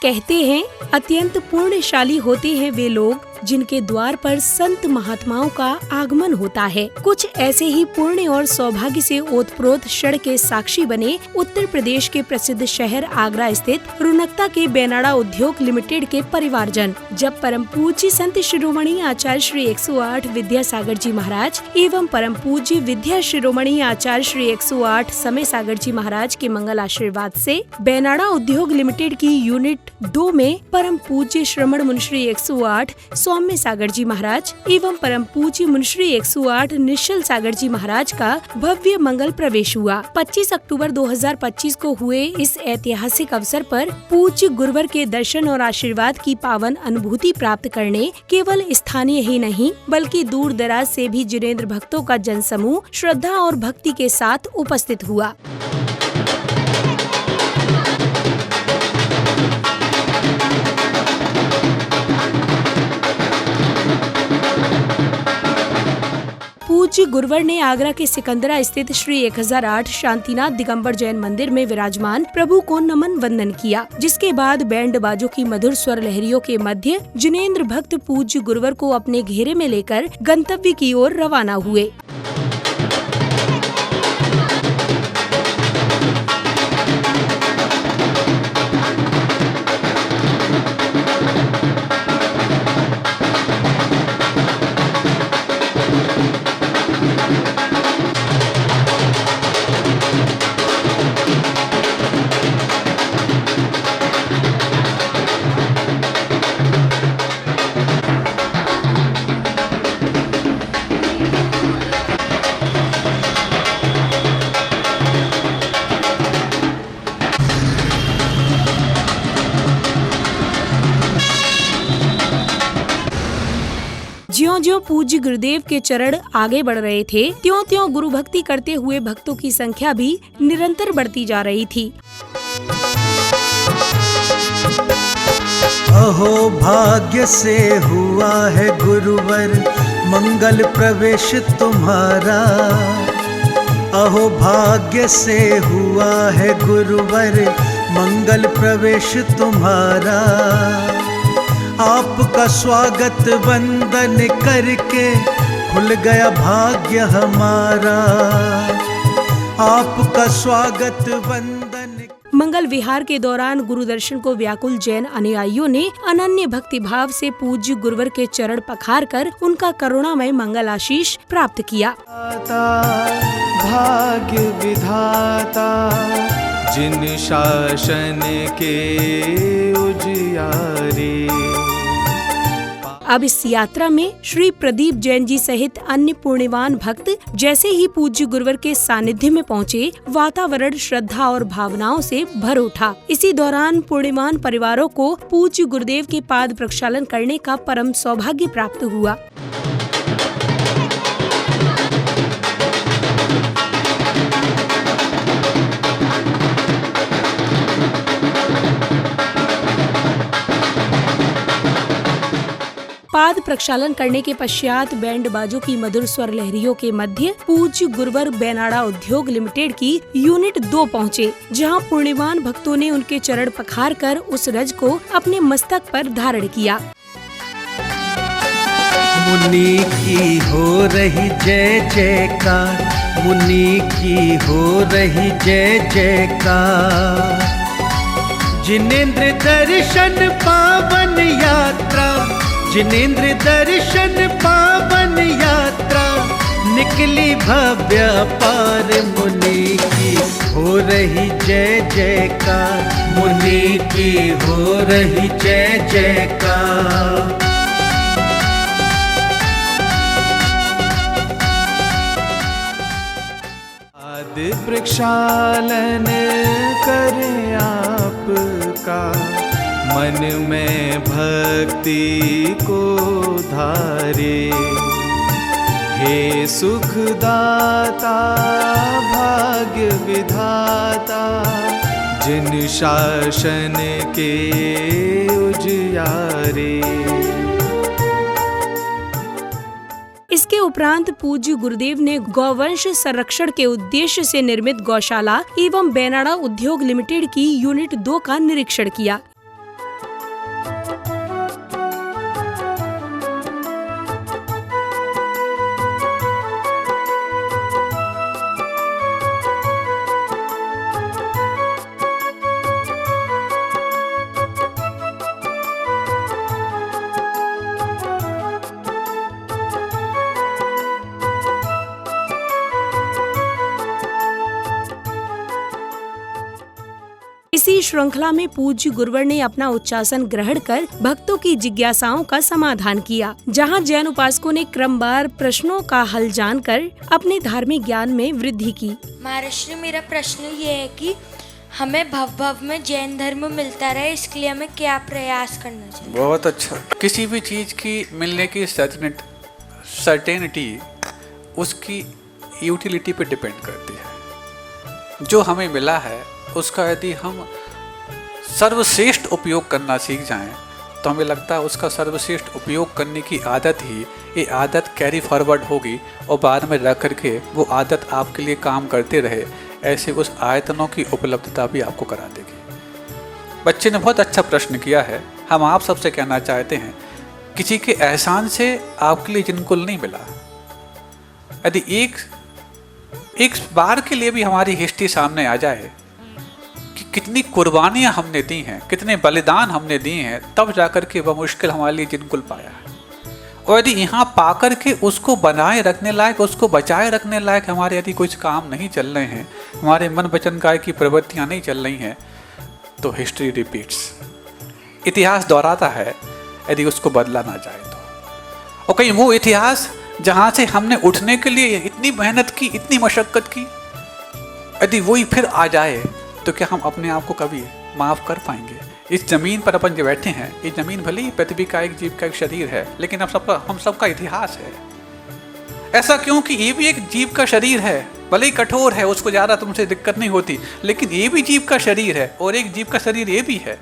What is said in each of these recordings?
कहते हैं अत्यंत पुण्यशाली होते हैं वे लोग जिनके द्वार पर संत महात्माओं का आगमन होता है। कुछ ऐसे ही पुण्य और सौभाग्य से ओतप्रोत क्षण के साक्षी बने उत्तर प्रदेश के प्रसिद्ध शहर आगरा स्थित रुनकता के बेनाड़ा उद्योग लिमिटेड के परिवारजन। जब परम पूज्य संत शिरोमणि आचार्य श्री 108 विद्यासागर जी महाराज एवं परम पूज्य विद्या शिरोमणि आचार्य श्री 108 समय सागर जी महाराज के मंगल आशीर्वाद से बेनाड़ा उद्योग लिमिटेड की यूनिट 2 में परम पूज्य श्रमण मुनिश्री 108 सौम्य सागर जी महाराज एवं परम पूज्य मुनिश्री 108 निश्चल सागर जी महाराज का भव्य मंगल प्रवेश हुआ। 25 अक्टूबर 2025 को हुए इस ऐतिहासिक अवसर पर पूज्य गुरुवर के दर्शन और आशीर्वाद की पावन अनुभूति प्राप्त करने केवल स्थानीय ही नहीं बल्कि दूर दराज से भी जिनेंद्र भक्तों का जनसमूह श्रद्धा और भक्ति के साथ उपस्थित हुआ। पूज्य गुरुवर ने आगरा के सिकंदरा स्थित श्री 1008 शांतिनाथ दिगंबर जैन मंदिर में विराजमान प्रभु को नमन वंदन किया, जिसके बाद बैंड बाजों की मधुर स्वर लहरियों के मध्य जिनेंद्र भक्त पूज्य गुरुवर को अपने घेरे में लेकर गंतव्य की ओर रवाना हुए। ज्यों-ज्यों पूज्य गुरुदेव के चरण आगे बढ़ रहे थे, त्यों-त्यों गुरु भक्ति करते हुए भक्तों की संख्या भी निरंतर बढ़ती जा रही थी। अहो भाग्य से हुआ है गुरुवर मंगल प्रवेश तुम्हारा, अहो भाग्य से हुआ है गुरुवर मंगल प्रवेश तुम्हारा। आपका स्वागत वंदन करके खुल गया भाग्य हमारा, आपका स्वागत वंदन। मंगल विहार के दौरान गुरु दर्शन को व्याकुल जैन अनुयायियों ने अनन्य भक्ति भाव से पूज्य गुरुवर के चरण पखार कर उनका करुणामय मंगल आशीष प्राप्त किया। भाग्य विधाता जिन शासन के उजियारे। अब इस यात्रा में श्री प्रदीप जैन जी सहित अन्य पुण्यवान भक्त जैसे ही पूज्य गुरुवर के सानिध्य में पहुँचे, वातावरण श्रद्धा और भावनाओं से भर उठा। इसी दौरान पुण्यवान परिवारों को पूज्य गुरुदेव के पाद प्रक्षालन करने का परम सौभाग्य प्राप्त हुआ। पाद प्रक्षालन करने के पश्चात बैंड बाजों की मधुर स्वर लहरियों के मध्य पूज्य गुरुवर बेनाड़ा उद्योग लिमिटेड की यूनिट 2 पहुँचे, जहां पुण्यवान भक्तों ने उनके चरण पखार कर उस रज को अपने मस्तक पर धारण किया। मुनि की हो रही जय जयकार, मुनि की हो रही जय जयकार। जिनेंद्र दर्शन पावन यात्रा, जिनेंद्र दर्शन पावन यात्रा निकली भव्य पार। मुनि की हो रही जय जयकार, मुनि की हो रही जय जयकार। पाद प्रक्षालन करें आपका, मन में भक्ति को धारे। हे सुखदाता भाग्य विधाता जिन शासन के उजियारे। इसके उपरांत पूज्य गुरुदेव ने गौवंश संरक्षण के उद्देश्य से निर्मित गौशाला एवं बेनाड़ा उद्योग लिमिटेड की यूनिट 2 का निरीक्षण किया। श्रृंखला में पूज्य गुरुवर ने अपना उच्चासन ग्रहण कर भक्तों की जिज्ञासाओं का समाधान किया, जहां जैन उपासकों ने क्रमवार प्रश्नों का हल जानकर अपने धार्मिक ज्ञान में वृद्धि की। महाराष्ट्र, मेरा प्रश्न ये है कि हमें भव में जैन धर्म मिलता रहे, इसके लिए हमें क्या प्रयास करना चाहिए? बहुत अच्छा। किसी भी चीज़ की मिलने की सर्टेनिटी उसकी यूटिलिटी पे डिपेंड करती है। जो हमें मिला है उसका यदि हम सर्वश्रेष्ठ उपयोग करना सीख जाएं तो हमें लगता है उसका सर्वश्रेष्ठ उपयोग करने की आदत ही ये आदत कैरी फॉरवर्ड होगी और बाद में रह करके वो आदत आपके लिए काम करते रहे, ऐसे उस आयतनों की उपलब्धता भी आपको करा देगी। बच्चे ने बहुत अच्छा प्रश्न किया है। हम आप सबसे कहना चाहते हैं, किसी के एहसान से आपके लिए जिनकुल नहीं मिला। यदि एक बार के लिए भी हमारी हिस्ट्री सामने आ जाए कि कितनी कुर्बानियां हमने दी हैं, कितने बलिदान हमने दिए हैं, तब जाकर के वह मुश्किल हमारे लिए जिनकुल पाया है। और यदि यहाँ पाकर के उसको बनाए रखने लायक, उसको बचाए रखने लायक हमारे यदि कुछ काम नहीं चल रहे हैं, हमारे मन वचन काया की प्रवृत्तियाँ नहीं चल रही हैं, तो हिस्ट्री रिपीट्स, इतिहास दोहराता है यदि उसको बदला ना जाए तो। और कहीं वो इतिहास जहाँ से हमने उठने के लिए इतनी मेहनत की, इतनी मशक्क़त की, यदि वही फिर आ जाए तो क्या हम अपने आप को कभी माफ़ कर पाएंगे? इस ज़मीन पर अपन जो बैठे हैं, ये ज़मीन भले ही पृथ्वी का एक जीव का एक शरीर है, लेकिन हम सबका इतिहास है। ऐसा क्यों कि ये भी एक जीव का शरीर है, भले ही कठोर है, उसको ज़्यादा तुमसे दिक्कत नहीं होती, लेकिन ये भी जीव का शरीर है। और एक जीव का शरीर ये भी है,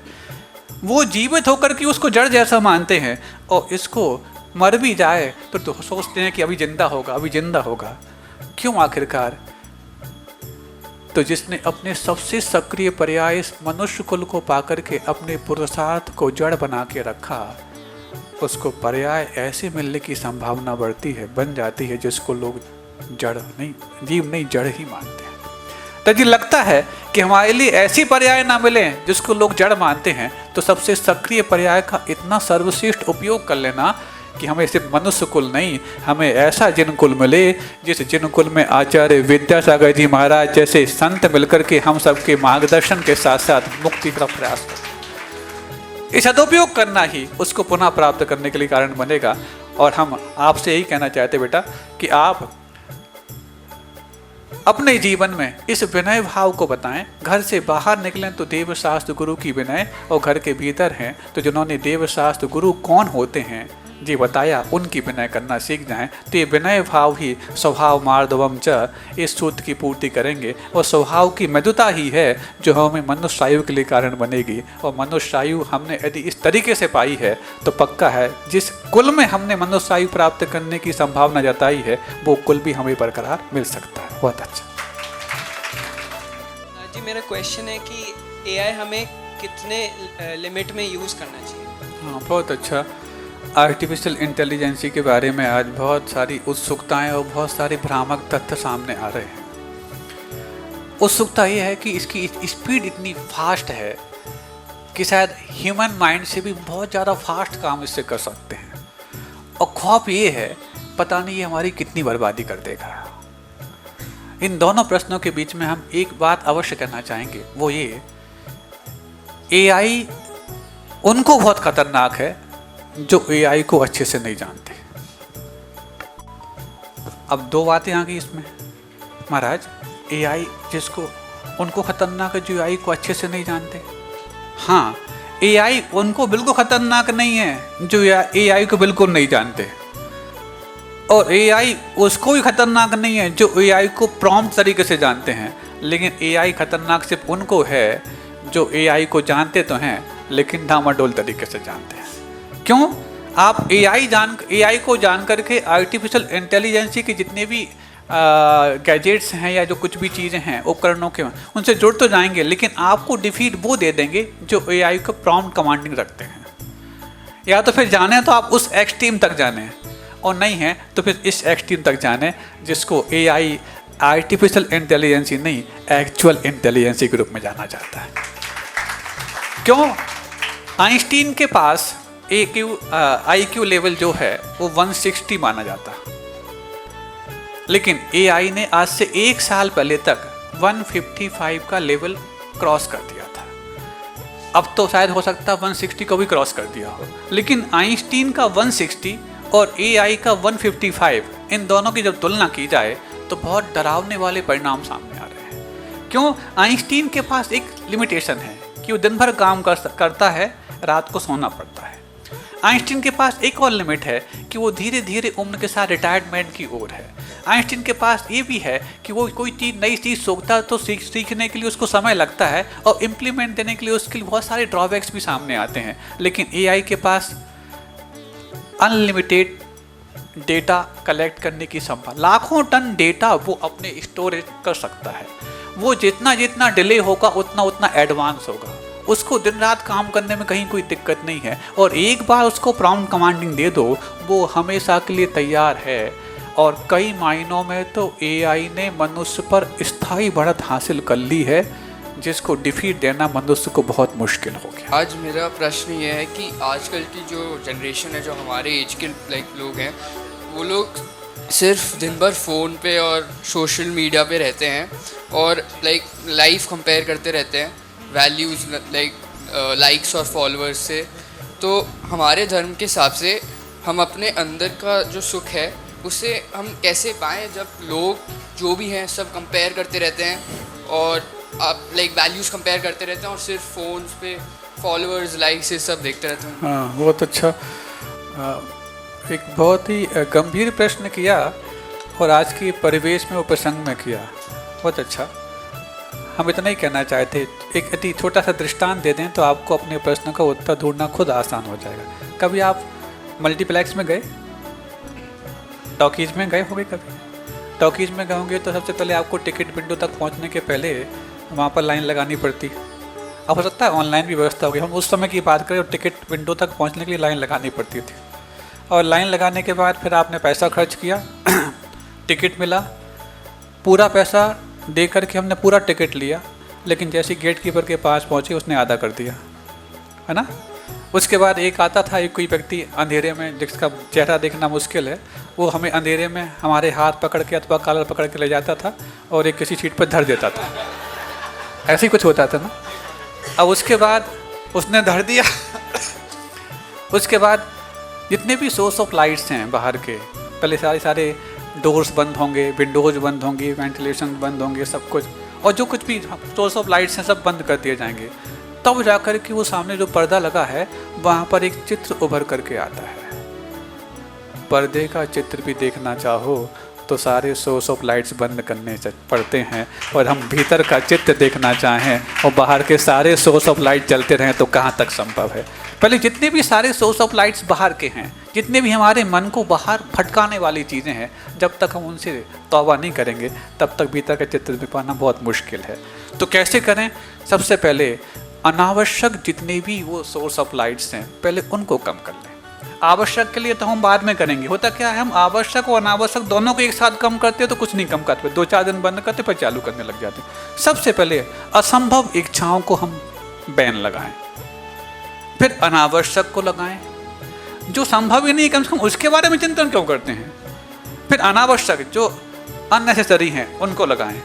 वो जीवित होकर के उसको जड़ जैसा मानते हैं, और इसको मर भी जाए तो सोचते हैं कि अभी जिंदा होगा, अभी जिंदा होगा। क्यों आखिरकार? तो जिसने अपने सबसे सक्रिय पर्याय इस मनुष्य कुल को पाकर के अपने पुरुषार्थ को जड़ बना के रखा, उसको पर्याय ऐसे मिलने की संभावना बढ़ती है, बन जाती है, जिसको लोग जड़ नहीं, जीव नहीं, जड़ ही मानते हैं। तो यदि लगता है कि हमारे लिए ऐसी पर्याय ना मिले जिसको लोग जड़ मानते हैं, तो सबसे सक्रिय पर्याय का इतना सर्वश्रेष्ठ उपयोग कर लेना कि हमें सिर्फ मनुष्य कुल नहीं, हमें ऐसा जिनकुल मिले जिस जिनकुल में आचार्य विद्यासागर जी महाराज जैसे संत मिलकर के हम सबके मार्गदर्शन के साथ साथ मुक्ति का प्रयास करें। इस सदुपयोग करना ही उसको पुनः प्राप्त करने के लिए कारण बनेगा। और हम आपसे यही कहना चाहते बेटा कि आप अपने जीवन में इस विनय भाव को बताएं। घर से बाहर निकलें तो देव शास्त्र गुरु की विनय, और घर के भीतर हैं तो जिन्होंने देव शास्त्र गुरु कौन होते हैं जी बताया, उनकी विनय करना सीख जाएं। तो ये विनय भाव ही स्वभाव मार्दवम च इस सूत्र की पूर्ति करेंगे। और स्वभाव की मृदुता ही है जो हमें मनुष्य आयु के लिए कारण बनेगी। और मनुष्य आयु हमने यदि इस तरीके से पाई है तो पक्का है जिस कुल में हमने मनुष्य आयु प्राप्त करने की संभावना जताई है, वो कुल भी हमें बरकरार मिल सकता है। बहुत अच्छा जी, मेरा क्वेश्चन है कि एआई हमें कितने लिमिट में यूज़ करना चाहिए? हाँ, बहुत अच्छा। आर्टिफिशियल इंटेलिजेंसी के बारे में आज बहुत सारी उत्सुकताएं और बहुत सारे भ्रामक तथ्य सामने आ रहे हैं। उत्सुकता ये है कि इसकी स्पीड इतनी फास्ट है कि शायद ह्यूमन माइंड से भी बहुत ज़्यादा फास्ट काम इससे कर सकते हैं। और खौफ ये है, पता नहीं ये हमारी कितनी बर्बादी कर देगा। इन दोनों प्रश्नों के बीच में हम एक बात अवश्य कहना चाहेंगे, वो ये, एआई उनको बहुत खतरनाक है जो एआई को अच्छे से नहीं जानते। अब दो बातें आ गई इसमें महाराज। एआई जिसको उनको खतरनाक है जो एआई को अच्छे से नहीं जानते। हाँ, एआई उनको बिल्कुल खतरनाक नहीं है जो एआई को बिल्कुल नहीं जानते, और एआई उसको भी खतरनाक नहीं है जो एआई को प्रॉम्प्ट तरीके से जानते हैं। लेकिन एआई खतरनाक सिर्फ उनको है जो एआई को जानते तो हैं लेकिन डामाडोल तरीके से जानते हैं। क्यों? आप एआई को जान करके आर्टिफिशियल इंटेलिजेंसी के जितने भी गैजेट्स हैं या जो कुछ भी चीज़ें हैं उपकरणों के, उनसे जुड़ तो जाएंगे, लेकिन आपको डिफीट वो दे देंगे जो एआई को प्रॉम्प्ट कमांडिंग रखते हैं। या तो फिर जाने तो आप उस एक्सट्रीम तक जाने, और नहीं है तो फिर इस एक्सट्रीम तक जाने जिसको एआई आर्टिफिशियल इंटेलिजेंसी नहीं, एक्चुअल इंटेलिजेंसी के रूप में जाना जाता है। क्यों? आइंस्टीन के पास IQ लेवल जो है वो 160 माना जाता, लेकिन एआई ने आज से 1 साल पहले तक 155 का लेवल क्रॉस कर दिया था। अब तो शायद हो सकता है 160 को भी क्रॉस कर दिया हो, लेकिन आइंस्टीन का 160 और AI का 155, इन दोनों की जब तुलना की जाए तो बहुत डरावने वाले परिणाम सामने आ रहे हैं। क्यों? आइंस्टीन के पास एक लिमिटेशन है कि वो दिन भर काम करता है, रात को सोना पड़ता है। आइंस्टीन के पास एक और लिमिट है कि वो धीरे धीरे उम्र के साथ रिटायरमेंट की ओर है। आइंस्टीन के पास ये भी है कि वो कोई चीज़ नई चीज़ सोचता है तो सीखने के लिए उसको समय लगता है और इम्प्लीमेंट देने के लिए उसके लिए बहुत सारे ड्रॉबैक्स भी सामने आते हैं। लेकिन AI के पास अनलिमिटेड डेटा कलेक्ट करने की संभावना, लाखों टन डेटा वो अपने स्टोरेज कर सकता है। वो जितना जितना डिले होगा उतना उतना एडवांस होगा। उसको दिन रात काम करने में कहीं कोई दिक्कत नहीं है, और एक बार उसको प्रॉम्प्ट कमांडिंग दे दो वो हमेशा के लिए तैयार है। और कई मायनों में तो AI ने मनुष्य पर स्थायी बढ़त हासिल कर ली है, जिसको डिफीट देना मनुष्य को बहुत मुश्किल हो गया। आज मेरा प्रश्न ये है कि आजकल की जो जनरेशन है, जो हमारे एज के लोग हैं, वो लोग सिर्फ दिन भर फ़ोन पे और सोशल मीडिया पे रहते हैं और लाइफ कंपेयर करते रहते हैं वैल्यूज़ लाइक्स और फॉलोअर्स से। तो हमारे धर्म के हिसाब से हम अपने अंदर का जो सुख है उसे हम कैसे पाएँ, जब लोग जो भी हैं सब कंपेयर करते रहते हैं और आप वैल्यूज़ कंपेयर करते रहते हैं और सिर्फ फ़ोन्स पे फॉलोअर्स लाइक्स ये सब देखते रहते हैं। हाँ, बहुत अच्छा, एक बहुत ही गंभीर प्रश्न किया और आज की परिवेश में वो प्रसंग में किया, बहुत अच्छा। हम इतना ही कहना चाहते, एक अति छोटा सा दृष्टांत दे दें तो आपको अपने प्रश्न का उत्तर ढूंढना खुद आसान हो जाएगा। कभी आप मल्टीप्लेक्स में गए, टॉकीज़ में गए होंगे? कभी टॉकीज़ में गए होंगे तो सबसे पहले आपको टिकट विंडो तक पहुंचने के पहले वहाँ पर लाइन लगानी पड़ती। अब हो सकता है ऑनलाइन भी व्यवस्था हो गई, हम उस समय की बात करें और टिकट विंडो तक पहुँचने के लिए लाइन लगानी पड़ती थी। और लाइन लगाने के बाद फिर आपने पैसा खर्च किया, टिकट मिला, पूरा पैसा दे करके हमने पूरा टिकट लिया, लेकिन जैसे गेट कीपर के पास पहुँचे उसने आधा कर दिया, है ना। उसके बाद एक आता था, एक कोई व्यक्ति अंधेरे में जिसका चेहरा देखना मुश्किल है, वो हमें अंधेरे में हमारे हाथ पकड़ के अथवा कॉलर पकड़ के ले जाता था और एक किसी सीट पर धर देता था। ऐसे ही कुछ होता था ना। अब उसके बाद उसने धर दिया उसके बाद जितने भी सोर्स ऑफ लाइट्स हैं बाहर के, पहले सारे डोर्स बंद होंगे, विंडोज़ बंद होंगी, वेंटिलेशन बंद होंगे, सब कुछ, और जो कुछ भी सोर्स ऑफ लाइट्स हैं सब बंद कर दिए जाएंगे। तब जाकर के वो सामने जो पर्दा लगा है वहाँ पर एक चित्र उभर करके आता है। पर्दे का चित्र भी देखना चाहो तो सारे सोर्स ऑफ लाइट्स बंद करने पड़ते हैं, और हम भीतर का चित्र देखना चाहें और बाहर के सारे सोर्स ऑफ लाइट चलते रहें तो कहाँ तक संभव है। पहले जितने भी सारे सोर्स ऑफ लाइट्स बाहर के हैं, जितने भी हमारे मन को बाहर भटकाने वाली चीज़ें हैं, जब तक हम उनसे तौबा नहीं करेंगे तब तक भीतर का चित्र दिख पाना बहुत मुश्किल है। तो कैसे करें? सबसे पहले अनावश्यक जितने भी वो सोर्स ऑफ लाइट्स हैं पहले उनको कम कर लें। आवश्यक के लिए तो हम बाद में करेंगे। होता क्या है, हम आवश्यक और अनावश्यक दोनों को एक साथ कम करते हैं तो कुछ नहीं कम करते, 2-4 दिन बंद करते फिर चालू करने लग जाते। सबसे पहले असंभव इच्छाओं को हम बैन लगाएं, फिर अनावश्यक को लगाएं। जो संभव ही नहीं कम से कम उसके बारे में चिंतन क्यों करते हैं। फिर अनावश्यक जो अननेसेसरी हैं उनको लगाएं,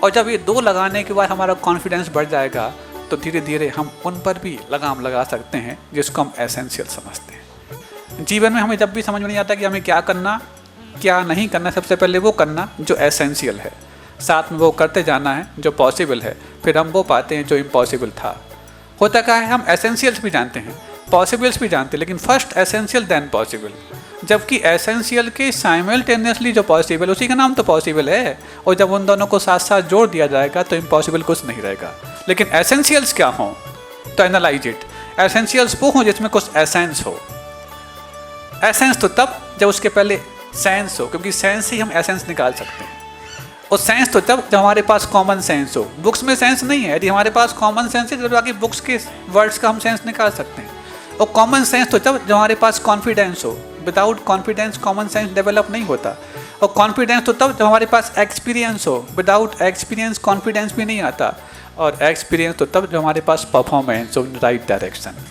और जब ये 2 लगाने के बाद हमारा कॉन्फिडेंस बढ़ जाएगा तो धीरे धीरे हम उन पर भी लगाम लगा सकते हैं जिसको हम एसेंशियल समझते हैं। जीवन में हमें जब भी समझ में नहीं आता कि हमें क्या करना क्या नहीं करना, सबसे पहले वो करना जो एसेंशियल है, साथ में वो करते जाना है जो पॉसिबल है, फिर हम वो पाते हैं जो इम्पॉसिबल था। होता क्या है, हम एसेंशियल्स भी जानते हैं, पॉसिबल्स भी जानते हैं, लेकिन फर्स्ट एसेंशियल देन पॉसिबल, जबकि एसेंशियल के साइमल्टेनियसली जो पॉसिबल उसी का नाम तो पॉसिबल है, और जब उन दोनों को साथ साथ जोड़ दिया जाएगा तो इम्पॉसिबल कुछ नहीं रहेगा। लेकिन एसेंशियल्स क्या हों तो एनालाइज इट। एसेंशियल्स वो हों जिसमें कुछ एसेंस हो। एसेंस तो तब जब उसके पहले सेंस हो, क्योंकि सेंस से ही हम एसेंस निकाल सकते हैं, और सेंस तो तब जब हमारे पास कॉमन सेंस हो। बुक्स में सेंस नहीं है, यदि हमारे पास कॉमन सेंस है तो बाकी बुक्स के वर्ड्स का हम सेंस निकाल सकते हैं। और कॉमन सेंस तो तब जब हमारे पास कॉन्फिडेंस हो। Without confidence common sense develop नहीं होता। और कॉन्फिडेंस तो तब जब हमारे पास एक्सपीरियंस हो। विदाउट एक्सपीरियंस कॉन्फिडेंस भी नहीं आता। और एक्सपीरियंस तो तब जब हमारे पास परफॉर्मेंस हो in right direction.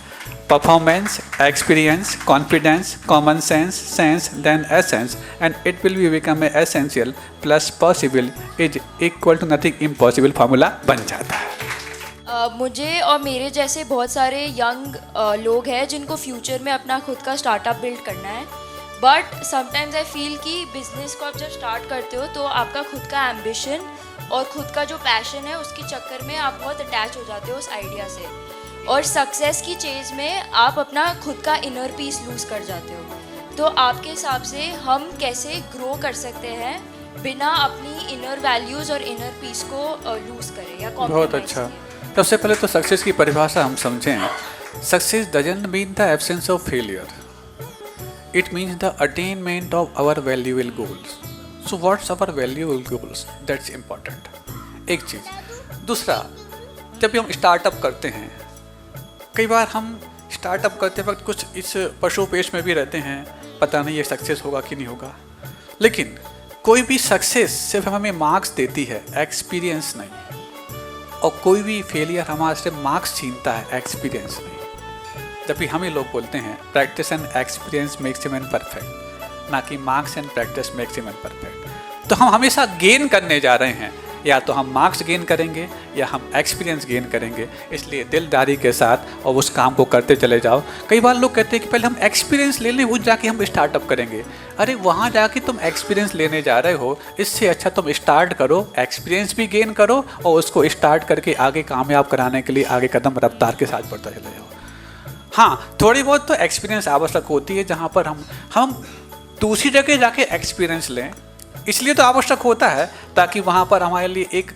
Performance, experience, confidence, common sense, sense, then essence, and it will be become a essential plus possible is equal to nothing impossible formula बन जाता है। मुझे और मेरे जैसे बहुत सारे यंग लोग हैं जिनको फ्यूचर में अपना खुद का स्टार्टअप बिल्ड करना है, बट समटाइम्स आई फील कि बिज़नेस को आप जब स्टार्ट करते हो तो आपका खुद का एम्बिशन और खुद का जो पैशन है उसके चक्कर में आप बहुत अटैच हो जाते हो उस आइडिया से, और सक्सेस की चेज़ में आप अपना खुद का इनर पीस लूज़ कर जाते हो। तो आपके हिसाब से हम कैसे ग्रो कर सकते हैं बिना अपनी इनर वैल्यूज़ और इनर पीस को लूज़ करें या बहुत कॉम्प्रोमाइज़ अच्छा। करें? सबसे पहले तो सक्सेस की परिभाषा हम समझें। Success doesn't mean the absence of failure, it means the attainment of our valuable goals. So what's our valuable goals, that's important, एक चीज़। दूसरा, जब भी हम स्टार्टअप करते हैं, कई बार हम स्टार्टअप करते वक्त कुछ इस पशुपेश में भी रहते हैं, पता नहीं ये सक्सेस होगा कि नहीं होगा। लेकिन कोई भी सक्सेस सिर्फ हमें मार्क्स देती है, एक्सपीरियंस नहीं। और कोई भी फेलियर हमारे से मार्क्स छीनता है, एक्सपीरियंस नहीं। जब भी हम ही लोग बोलते हैं practice and experience makes a man perfect, ना कि marks and practice makes a man perfect. तो हम हमेशा गेन करने जा रहे हैं, या तो हम मार्क्स गेन करेंगे या हम एक्सपीरियंस गेन करेंगे। इसलिए दिलदारी के साथ और उस काम को करते चले जाओ। कई बार लोग कहते हैं कि पहले हम एक्सपीरियंस ले लें, वो जाके हम स्टार्टअप करेंगे। अरे वहाँ जाके तुम एक्सपीरियंस लेने जा रहे हो, इससे अच्छा तुम स्टार्ट करो, एक्सपीरियंस भी गेन करो और उसको स्टार्ट करके आगे कामयाब कराने के लिए आगे कदम रफ्तार के साथ बढ़ता चले जाओ। हाँ, थोड़ी बहुत तो एक्सपीरियंस आवश्यक होती है, जहाँ पर हम दूसरी जगह जाके एक्सपीरियंस लें, इसलिए तो आवश्यक होता है ताकि वहाँ पर हमारे लिए एक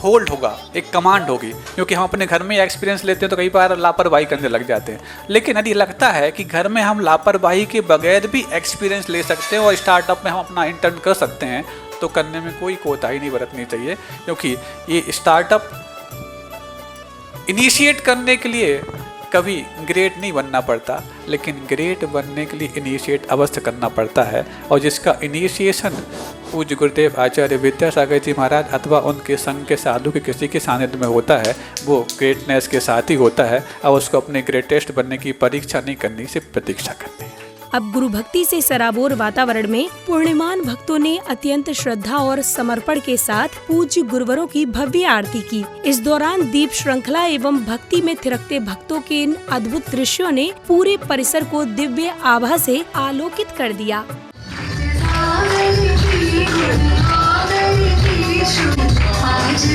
होल्ड होगा, एक कमांड होगी। क्योंकि हम अपने घर में एक्सपीरियंस लेते हैं तो कई बार लापरवाही करने लग जाते हैं। लेकिन यदि लगता है कि घर में हम लापरवाही के बगैर भी एक्सपीरियंस ले सकते हैं और स्टार्टअप में हम अपना इंटर्न कर सकते हैं, तो करने में कोई कोताही नहीं बरतनी चाहिए। क्योंकि ये स्टार्टअप इनिशिएट करने के लिए कभी ग्रेट नहीं बनना पड़ता, लेकिन ग्रेट बनने के लिए इनिशिएट अवश्य करना पड़ता है। और जिसका इनिशिएशन पूज्य गुरुदेव आचार्य विद्यासागर जी महाराज अथवा उनके संग के साधु के किसी के सानिध्य में होता है, वो ग्रेटनेस के साथ ही होता है। और उसको अपने ग्रेटेस्ट बनने की परीक्षा नहीं करनी, सिर्फ प्रतीक्षा करनी है। अब गुरु भक्ति से सराबोर वातावरण में पूर्णिमान भक्तों ने अत्यंत श्रद्धा और समर्पण के साथ पूज्य गुरुवरों की भव्य आरती की। इस दौरान दीप श्रृंखला एवं भक्ति में थिरकते भक्तों के इन अद्भुत दृश्यों ने पूरे परिसर को दिव्य आभा से आलोकित कर दिया। आज